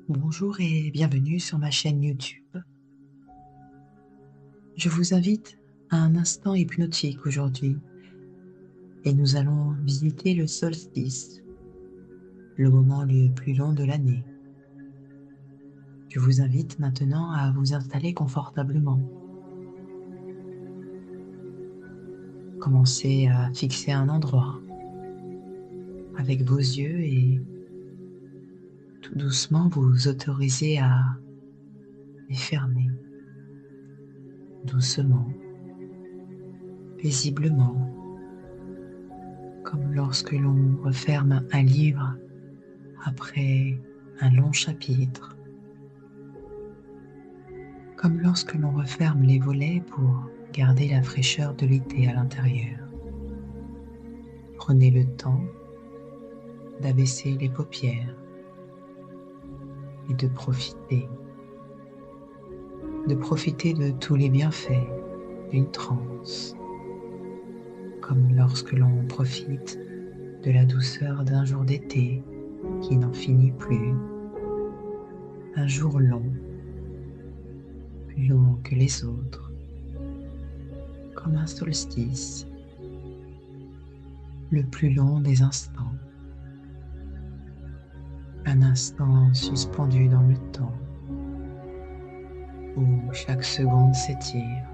Bonjour et bienvenue sur ma chaîne YouTube. Je vous invite à un instant hypnotique aujourd'hui et nous allons visiter le solstice, le moment le plus long de l'année. Je vous invite maintenant à vous installer confortablement. Commencez à fixer un endroit avec vos yeux et tout doucement vous autorisez à les fermer, doucement, paisiblement, comme lorsque l'on referme un livre après un long chapitre, comme lorsque l'on referme les volets pour garder la fraîcheur de l'été à l'intérieur. Prenez le temps d'abaisser les paupières et de profiter de tous les bienfaits d'une transe, comme lorsque l'on profite de la douceur d'un jour d'été qui n'en finit plus, un jour long, plus long que les autres, comme un solstice, le plus long des instants, un instant suspendu dans le temps, où chaque seconde s'étire,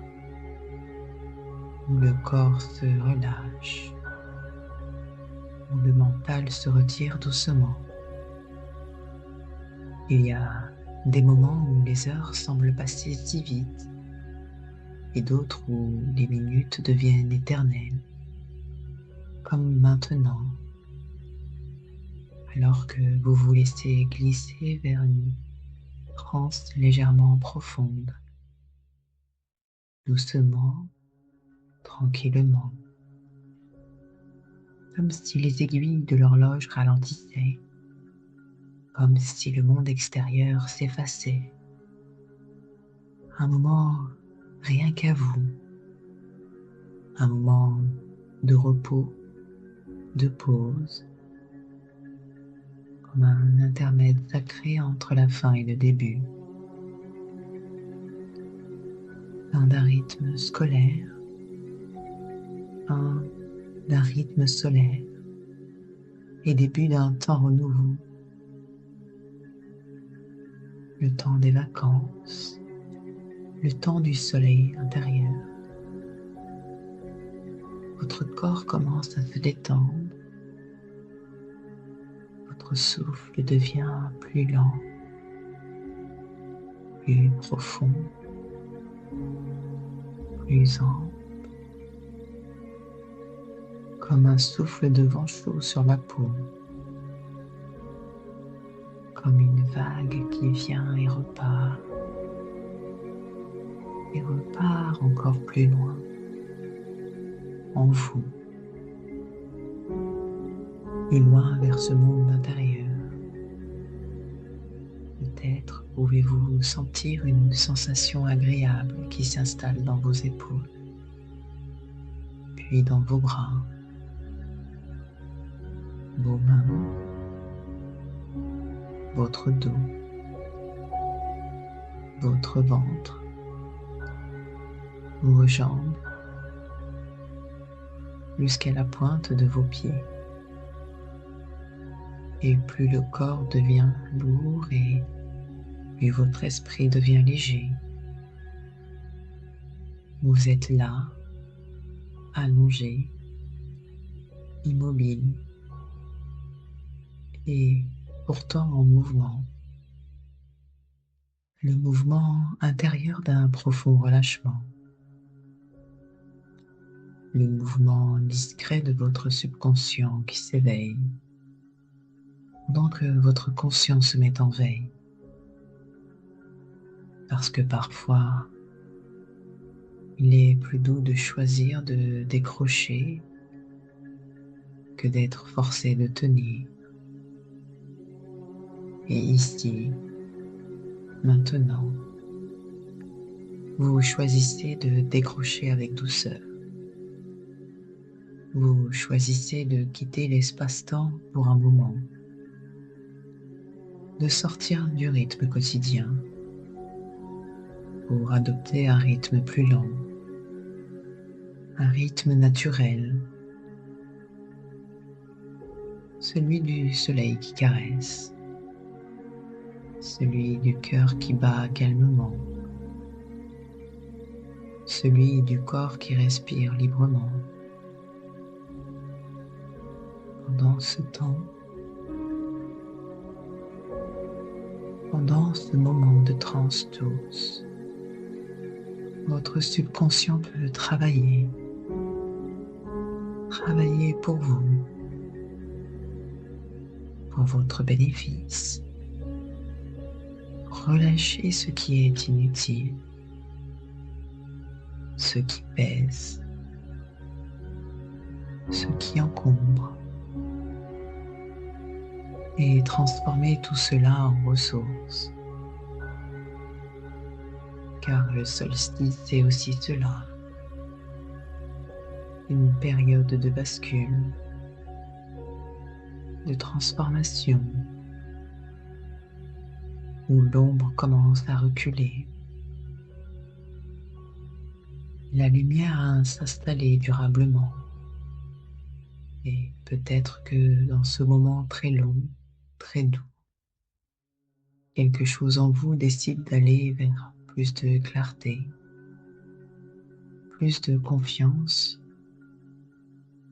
où le corps se relâche, où le mental se retire doucement. Il y a des moments où les heures semblent passer si vite et d'autres où les minutes deviennent éternelles, comme maintenant, alors que vous vous laissez glisser vers une transe légèrement profonde, doucement, tranquillement, comme si les aiguilles de l'horloge ralentissaient, comme si le monde extérieur s'effaçait. Un moment rien qu'à vous, un moment de repos, de pause, comme un intermède sacré entre la fin et le début. Fin d'un rythme scolaire, fin d'un rythme solaire et début d'un temps renouveau. Le temps des vacances, le temps du soleil intérieur. Votre corps commence à se détendre, votre souffle devient plus lent, plus profond, plus ample, comme un souffle de vent chaud sur la peau, comme une vague qui vient et repart encore plus loin, en vous, plus loin vers ce monde intérieur. Peut-être pouvez-vous sentir une sensation agréable qui s'installe dans vos épaules, puis dans vos bras, vos mains, votre dos, votre ventre, vos jambes, jusqu'à la pointe de vos pieds. Et plus le corps devient lourd et plus votre esprit devient léger. Vous êtes là, allongé, immobile et pourtant en mouvement. Le mouvement intérieur d'un profond relâchement. Le mouvement discret de votre subconscient qui s'éveille pendant que votre conscience se met en veille. Parce que parfois, il est plus doux de choisir de décrocher que d'être forcé de tenir. Et ici, maintenant, vous choisissez de décrocher avec douceur. Vous choisissez de quitter l'espace-temps pour un moment. de sortir du rythme quotidien pour adopter un rythme plus lent, un rythme naturel, celui du soleil qui caresse, celui du cœur qui bat calmement, celui du corps qui respire librement. Pendant ce temps, pendant ce moment de transe douce, votre subconscient peut travailler pour vous, pour votre bénéfice. Relâchez ce qui est inutile, ce qui pèse, ce qui encombre, et transformez tout cela en ressources. Car le solstice, c'est aussi cela, une période de bascule, de transformation, où l'ombre commence à reculer. La lumière à s'installer durablement. Et peut-être que dans ce moment très long, très doux, quelque chose en vous décide d'aller vers plus de clarté, plus de confiance,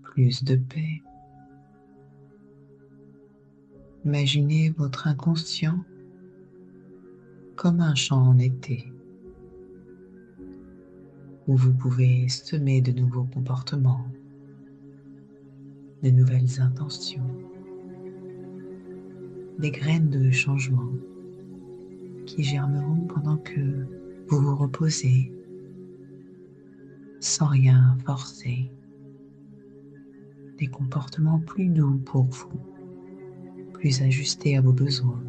plus de paix. Imaginez votre inconscient comme un champ en été, où vous pouvez semer de nouveaux comportements, de nouvelles intentions, des graines de changement qui germeront pendant que vous vous reposez, sans rien forcer, des comportements plus doux pour vous, plus ajustés à vos besoins,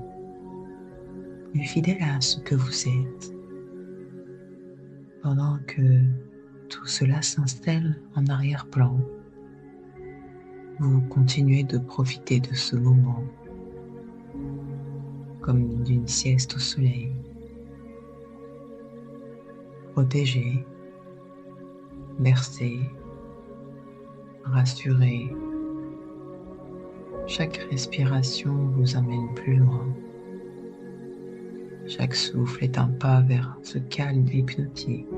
plus fidèles à ce que vous êtes, pendant que tout cela s'installe en arrière-plan. Vous continuez de profiter de ce moment comme d'une sieste au soleil, protégé, bercé, rassuré. Chaque respiration vous amène plus loin. Chaque souffle est un pas vers ce calme hypnotique,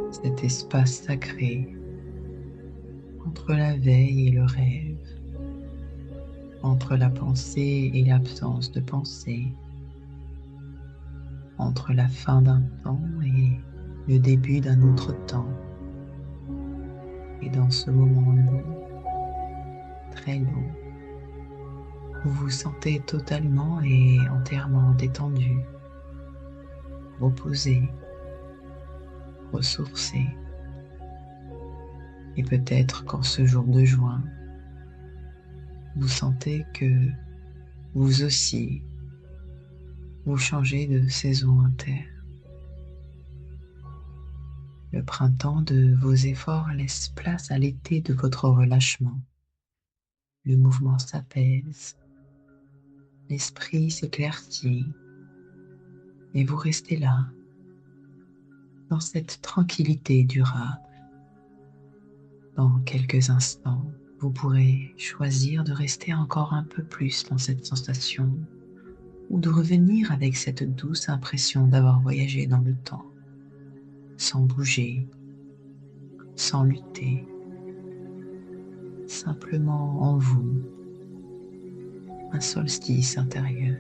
cet espace sacré entre la veille et le rêve, entre la pensée et l'absence de pensée, entre la fin d'un temps et le début d'un autre temps. Et dans ce moment long, très long, vous vous sentez totalement et entièrement détendu, reposé, ressourcé. Et peut-être qu'en ce jour de juin, vous sentez que vous aussi, vous changez de saison interne. Le printemps de vos efforts laisse place à l'été de votre relâchement. Le mouvement s'apaise, l'esprit s'éclaircit et vous restez là, dans cette tranquillité durable. Dans quelques instants, vous pourrez choisir de rester encore un peu plus dans cette sensation ou de revenir avec cette douce impression d'avoir voyagé dans le temps, sans bouger, sans lutter, simplement en vous, un solstice intérieur.